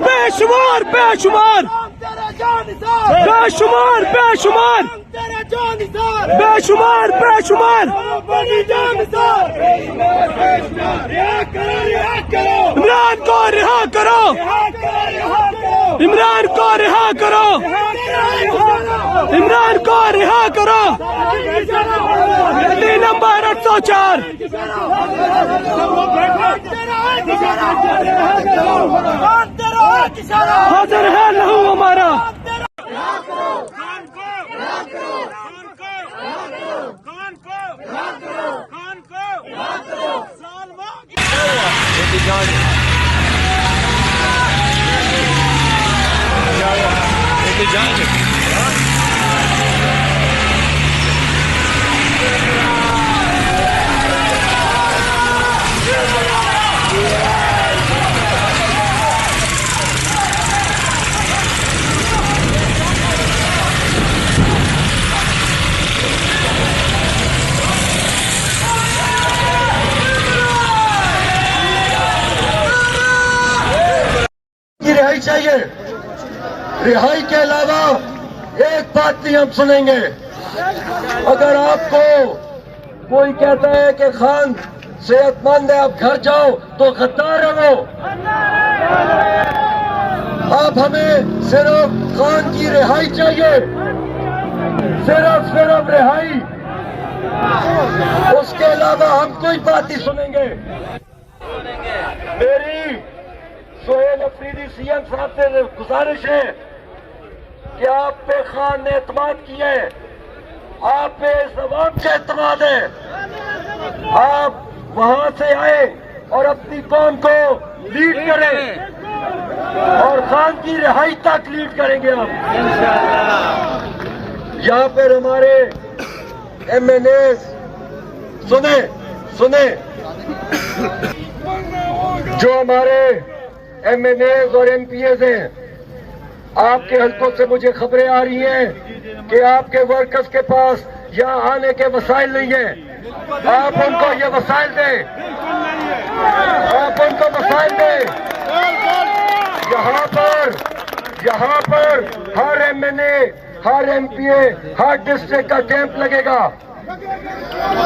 بے شمار بے شمار بے شمار بے شمار بے شمار بے شمار عمران کو رہا کرو عمران کو رہا کرو عمران کو رہا کرو گلی نمبر 804 حاضر ہے لہو ہمارا رہائی چاہیے. رہائی کے علاوہ ایک بات نہیں ہم سنیں گے. اگر آپ کو کوئی کہتا ہے کہ خان صحت مند ہے آپ گھر جاؤ تو غدار رہو. آپ ہمیں صرف خان کی رہائی چاہیے, صرف رہائی. اس کے علاوہ ہم کوئی بات نہیں سنیں گے. میری سہیل افریدی سی ایم صاحب سے گزارش ہے کہ آپ پہ خان نے اعتماد کیا ہے, آپ پہ اس عوام کا اعتماد ہے. آپ وہاں سے آئے اور اپنی قوم کو لیڈ کریں اور خان کی رہائی تک لیڈ کریں گے. آپ یہاں پر ہمارے ایم این اے سنیں جو ہمارے ایم این ایز اور ایم پی ایز ہیں, آپ کے حلقوں سے مجھے خبریں آ رہی ہیں کہ آپ کے ورکرز کے پاس یہاں آنے کے وسائل نہیں ہیں. آپ ان کو یہ وسائل دیں, آپ ان کو وسائل دیں. یہاں پر ہر ایم این اے, ہر ایم پی اے, ہر ڈسٹرکٹ کا کیمپ لگے گا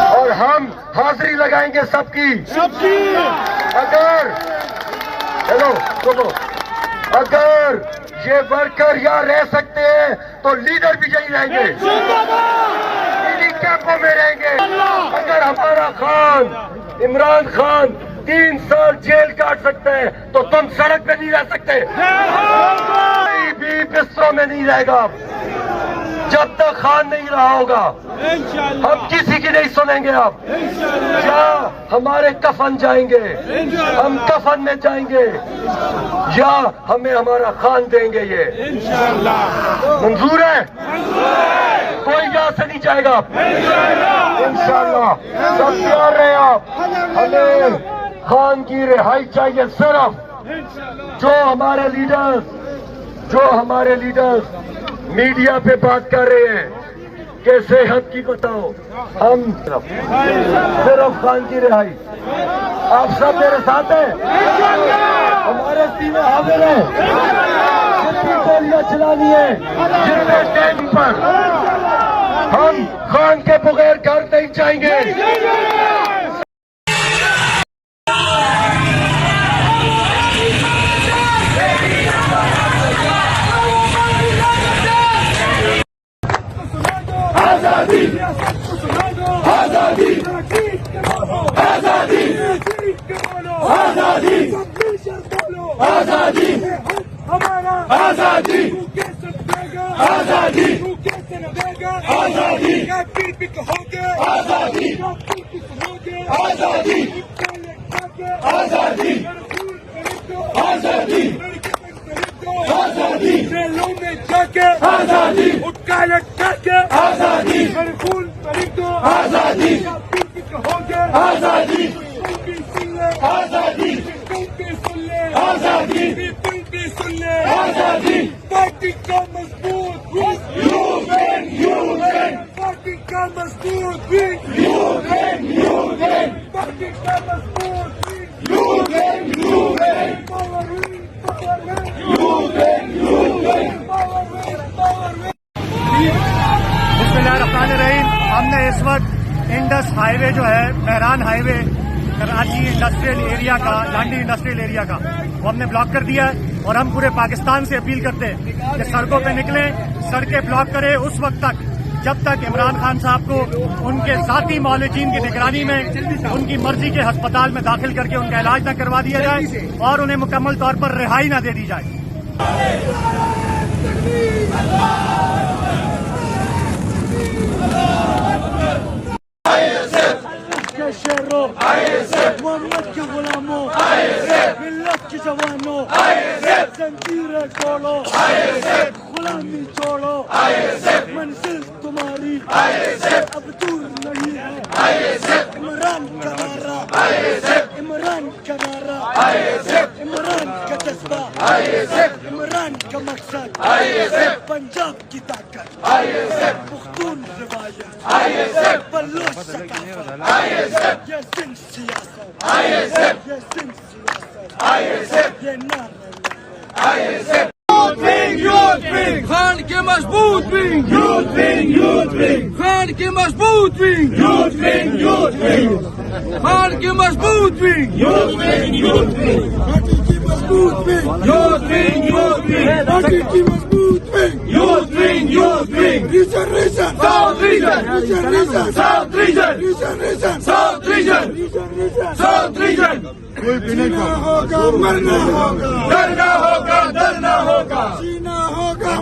اور ہم حاضری لگائیں گے سب کی. اگر یہ ورکر یہاں رہ سکتے ہیں تو لیڈر بھی یہی رہیں گے, انہی کیمپوں میں رہیں گے. اگر ہمارا خان عمران خان 3 سال جیل کاٹ سکتا ہے تو تم سڑک پہ نہیں رہ سکتے, کوئی بھی بستروں میں نہیں رہے گا جب تک خان نہیں رہا ہوگا. ہم کسی کی نہیں سنیں گے. آپ یا ہمارے کفن جائیں گے, ہم کفن میں جائیں گے, یا ہمیں ہمارا خان دیں گے. یہ منظور ہے؟ کوئی یہاں سے نہیں جائے گا. انشاءاللہ سب تیار رہے. آپ ہمیں خان کی رہائی چاہیے. صرف جو ہمارے لیڈرز میڈیا پہ بات کر رہے ہیں کہ صحت کی بتاؤ, ہم صرف خان کی رہائی. آپ سب میرے ساتھ ہیں, ہمارے ٹیم حاضر ہیں. جتنی گولیاں چلانی ہے, جتنے ٹائم پر ہم خان کے بغیر گھر نہیں جائیں گے. اٹھ کا لٹکا کے آزادی, خون خریدو آزادی, ہو گے آزادی, آزادی, آزادی, سن لے آزادی. پارٹی کا مضبوط پارٹی کا مضبوط پارٹی बिस्मिल्लाहिर्रहमानिर्रहीम। हमने इस वक्त इंडस हाईवे जो है, बहरान हाईवे कराची इंडस्ट्रियल एरिया का, लांडी इंडस्ट्रियल एरिया का, वो हमने ब्लॉक कर दिया है। और हम पूरे पाकिस्तान से अपील करते हैं कि सड़कों पे निकलें, सड़कें ब्लॉक करें उस वक्त तक जब तक इमरान खान साहब को उनके ज़ाती मौलूदीन की निगरानी में उनकी मर्जी के अस्पताल में दाखिल करके उनका इलाज न करवा दिया जाए और उन्हें मुकम्मल तौर पर रिहाई न दे दी जाए। के शेरों, मोहम्मद के गुलामों, मिल्लत के जवानों, जंजीरें तोड़ो, गुलामी छोड़ो, मंजिल तुम्हारी अब दूर नहीं है। इमरान का नारा, इमरान का नारा, इमरान का जज्बा, इमरान का मकसद, पंजाब की ताकत, पुख्तून रिवायत, बलोच सकाफत, ये सिंध सियासत, ये सिंध सियासत, ये नारा खान के मजबूत विंग, खान के मजबूत विंग, खान के मजबूत विंग, पार्टी की मजबूत विंग, पार्टी की मजबूत wing, region south region, south region. जीना होगा मरना होगा, डरना होगा डरना होगा, जीना होगा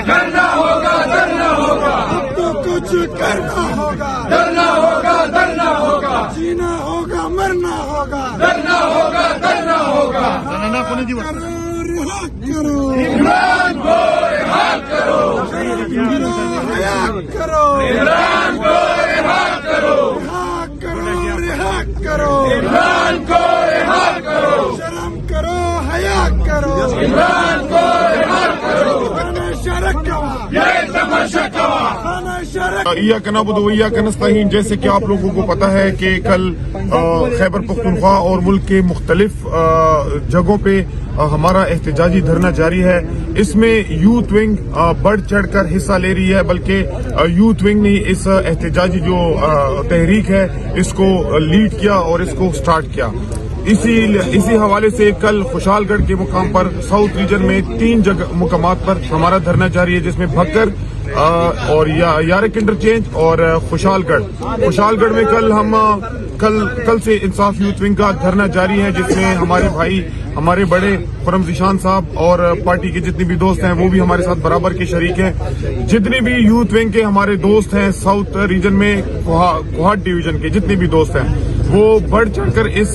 मरना होगा, डरना होगा, अब तो कुछ करना होगा, डरना होगा डरना होगा, जीना होगा मरना होगा, डरना होगा डरना होगा। करो इमरान को रिहा करो, रिहा करो इमरान को, रिहा करो, रिहा करो इमरान को, रिहा करो, शर्म करो हया करो इमरान को, रिहा करो। इय्याक नअबुदु व इय्याक नस्तईन। जैसे कि आप लोगों को पता है कि कल खैबर पख्तूनख्वा और मुल्क के मुख्तलिफ जगहों पे हमारा एहतजाजी धरना जारी है। इसमें यूथ विंग बढ़ चढ़ कर हिस्सा ले रही है, बल्कि यूथ विंग ने इस एहतजाजी जो तहरीक है इसको लीड किया और इसको स्टार्ट किया। इसी हवाले से कल खुशालगढ़ के मुकाम पर साउथ रीजन में 3 मुकामात पर हमारा धरना जारी है, जिसमें भक्कर और यारक इंटरचेंज और खुशालगढ़ में कल से इंसाफ यूथ विंग का धरना जारी है, जिसमें हमारे भाई, हमारे बड़े खुरम ज़ीशान साहब और पार्टी के जितने भी दोस्त हैं वो भी हमारे साथ बराबर के शरीक हैं। जितने भी यूथ विंग के हमारे दोस्त हैं साउथ रीजन में, कोहाट डिवीजन के जितने भी दोस्त हैं वो बढ़ चढ़कर इस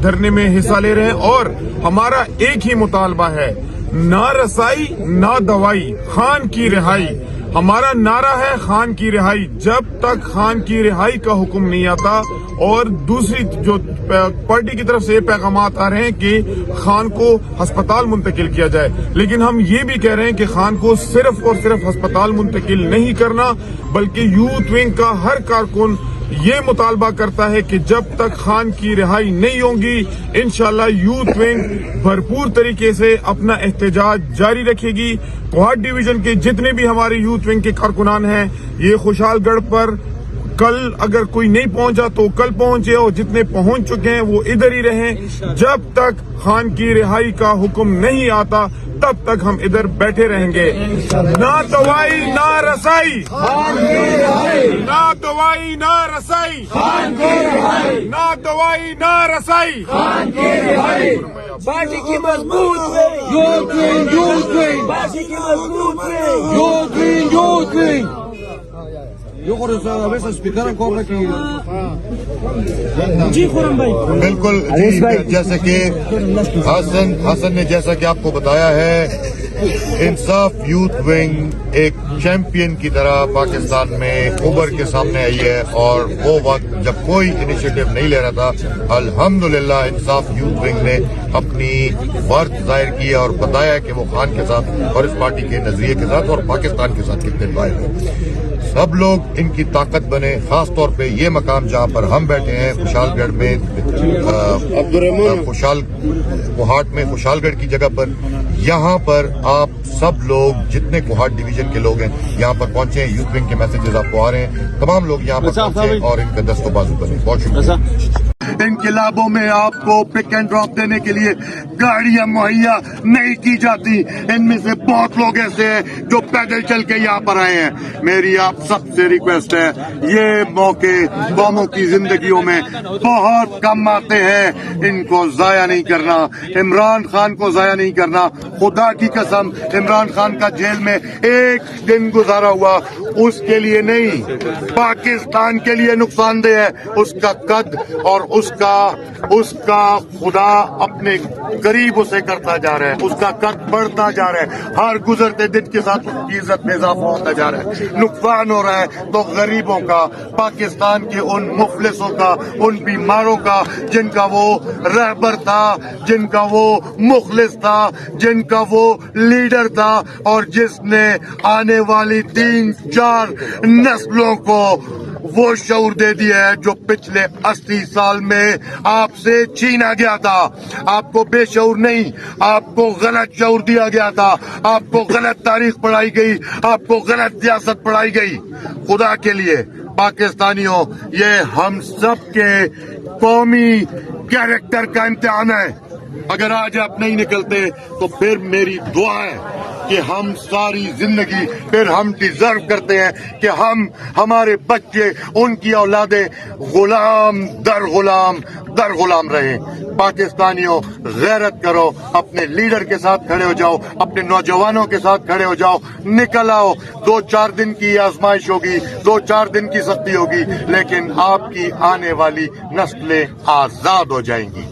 धरने में हिस्सा ले रहे हैं। और हमारा एक ही मुतालबा है, ना रसाई ना दवाई, खान की रिहाई। हमारा नारा है खान की रिहाई। जब तक खान की रिहाई का हुक्म नहीं आता, और दूसरी जो पार्टी की तरफ से पैगामात आ रहे हैं कि खान को अस्पताल मुंतकिल किया जाए, लेकिन हम ये भी कह रहे हैं कि खान को सिर्फ और सिर्फ अस्पताल मुंतकिल नहीं करना, बल्कि यूथ विंग का हर कारकुन ये मुतालबा करता है कि जब तक खान की रिहाई नहीं होगी इंशाल्लाह यूथ विंग भरपूर तरीके से अपना एहतजाज जारी रखेगी। कोहाट डिवीजन के जितने भी हमारे यूथ विंग के कारकुनान हैं ये खुशालगढ़ पर कल अगर कोई नहीं पहुंचा तो कल पहुंचे, और जितने पहुंच चुके हैं वो इधर ही रहें। जब तक खान की रिहाई का हुक्म नहीं आता तब तक हम इधर बैठे रहेंगे। ना दवाई ना रसाई, ना दवाई ना रसाई, ना दवाई ना रसाई, पार्टी की मजबूत यूथ विंग, पार्टी की मजबूत youth wing. Yo creo que a veces explicar cómo que जी खुरम भाई बिल्कुल जी, जैसे कि हसन ने जैसा कि आपको बताया है, इंसाफ यूथ विंग एक चैंपियन की तरह पाकिस्तान में उभर के सामने आई है। और वो वक्त जब कोई इनिशिएटिव नहीं ले रहा था, अल्हम्दुलिल्लाह इंसाफ यूथ विंग ने अपनी वर्थ जाहिर की और बताया कि वो खान के साथ और इस पार्टी के नजरिए के साथ और पाकिस्तान के साथ कितने कायल हैं। सब लोग इनकी ताकत बने, खास तौर पे ये मकाम जहाँ पर हम बैठे हैं खुशालगढ़ में, कोहाट में खुशालगढ़ की जगह पर यहाँ पर आप सब लोग जितने कोहाट डिवीजन के लोग हैं यहाँ पर पहुंचे हैं। यूथ विंग के मैसेजेस आपको आ रहे हैं, तमाम लोग यहाँ पर पहुंचे और इनका दस्तोबाजू बने। बहुत शुक्रिया। इनकलाबों में आपको पिक एंड ड्रॉप देने के लिए गाड़ियां मुहैया नहीं की जाती। इनमें से बहुत लोग ऐसे हैं जो पैदल चल के यहाँ पर आए हैं। मेरी आप सबसे रिक्वेस्ट है, ये मौके कौमों की जिंदगियों में बहुत कम आते हैं, इनको जाया नहीं करना। इमरान खान को जाया नहीं करना। खुदा की कसम, इमरान खान का जेल में एक दिन गुजारा हुआ उसके लिए नहीं, पाकिस्तान के लिए नुकसानदेह है। उसका कद और उसका खुदा अपने करीब उसे करता जा रहा है, उसका कद बढ़ता जा रहा है। हर गुजरते दिन के साथ उसकी इज्जत में इजाफा होता जा रहा है। नुकसान हो रहा है तो गरीबों का, पाकिस्तान के उन मुफलिसों का, उन बीमारों का जिनका वो रहबर था, जिनका वो मुखलिस था, जिनका वो लीडर था और जिसने आने वाली 3-4 नस्लों को वो शऊर दे दिया है जो पिछले 80 साल में आपसे छीना गया था। आपको बेशऊर नहीं, आपको गलत शऊर दिया गया था, आपको गलत तारीख पढ़ाई गई, आपको गलत सियासत पढ़ाई गई। खुदा के लिए पाकिस्तानियों, ये हम सब के कौमी कैरेक्टर का इम्तिहान है। अगर आज आप नहीं निकलते तो फिर मेरी दुआ है कि हम सारी जिंदगी फिर हम डिजर्व करते हैं कि हमारे बच्चे, उनकी औलादें गुलाम दर गुलाम रहे। पाकिस्तानियों, गैरत करो, अपने लीडर के साथ खड़े हो जाओ, अपने नौजवानों के साथ खड़े हो जाओ, निकल आओ। 2-4 दिन की आजमाइश होगी, 2-4 दिन की सख्ती होगी, लेकिन आपकी आने वाली नस्लें आजाद हो जाएंगी।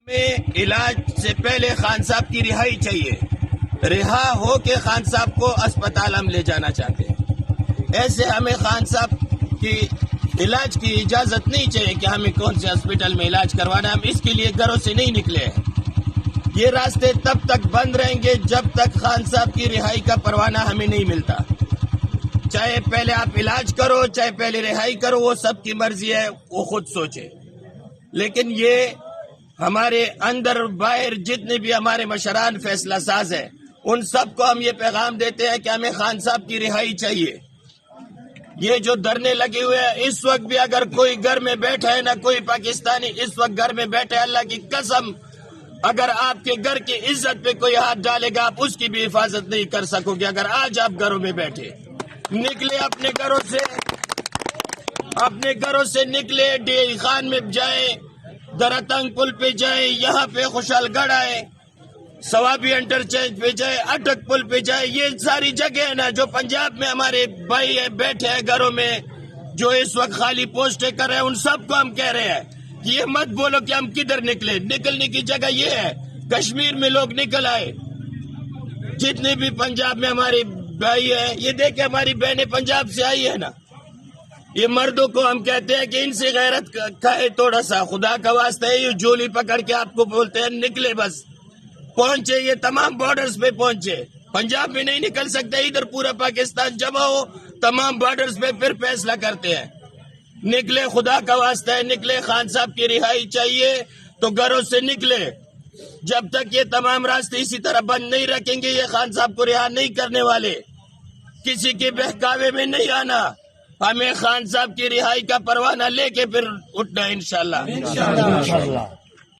में इलाज से पहले खान साहब की रिहाई चाहिए। रिहा हो के खान साहब को अस्पताल हम ले जाना चाहते हैं। ऐसे हमें खान साहब की इलाज की इजाजत नहीं चाहिए कि हमें कौन से हॉस्पिटल में इलाज करवाना है। हम इसके लिए घरों से नहीं निकले हैं। ये रास्ते तब तक बंद रहेंगे जब तक खान साहब की रिहाई का परवाना हमें नहीं मिलता। चाहे पहले आप इलाज करो, चाहे पहले रिहाई करो, वो सबकी मर्जी है, वो खुद सोचे। लेकिन ये हमारे अंदर बाहर जितने भी हमारे मशरान फैसला साज है, उन सबको हम ये पैगाम देते हैं कि हमें खान साहब की रिहाई चाहिए। ये जो धरने लगे हुए हैं, इस वक्त भी अगर कोई घर में बैठा है ना, कोई पाकिस्तानी इस वक्त घर में बैठा है, अल्लाह की कसम, अगर आपके घर की इज्जत पे कोई हाथ डालेगा आप उसकी भी हिफाजत नहीं कर सकोगे। अगर आज आप घरों में बैठे, निकले अपने घरों से निकले, डीआई खान में जाए, दरतंग पुल पे जाए, यहाँ पे खुशालगढ़ आए, सवाबी इंटरचेंज पे जाए, अटक पुल पे जाए। ये सारी जगह है ना जो पंजाब में हमारे भाई है, बैठे हैं घरों में, जो इस वक्त खाली पोस्टें कर रहे हैं, उन सबको हम कह रहे हैं कि ये मत बोलो कि हम किधर निकले। निकलने की जगह ये है, कश्मीर में लोग निकल आए। जितने भी पंजाब में हमारे भाई है, ये देखे हमारी बहनें पंजाब से आई है ना, ये मर्दों को हम कहते हैं कि इनसे गैरत खाए थोड़ा सा, खुदा का वास्ता है। ये जोली पकड़ के आपको बोलते हैं निकले, बस पहुंचे, ये तमाम बॉर्डर्स पे पहुंचे। पंजाब में नहीं निकल सकते, इधर पूरा पाकिस्तान जमा हो, तमाम बॉर्डर्स पे फिर फैसला करते हैं। निकले, खुदा का वास्ता है निकले। खान साहब की रिहाई चाहिए तो घरों से निकले। जब तक ये तमाम रास्ते इसी तरह बंद नहीं रखेंगे, ये खान साहब को रिहा नहीं करने वाले। किसी के बहकावे में नहीं आना, हमें खान साहब की रिहाई का परवाना लेके फिर उठना इंशाल्लाह।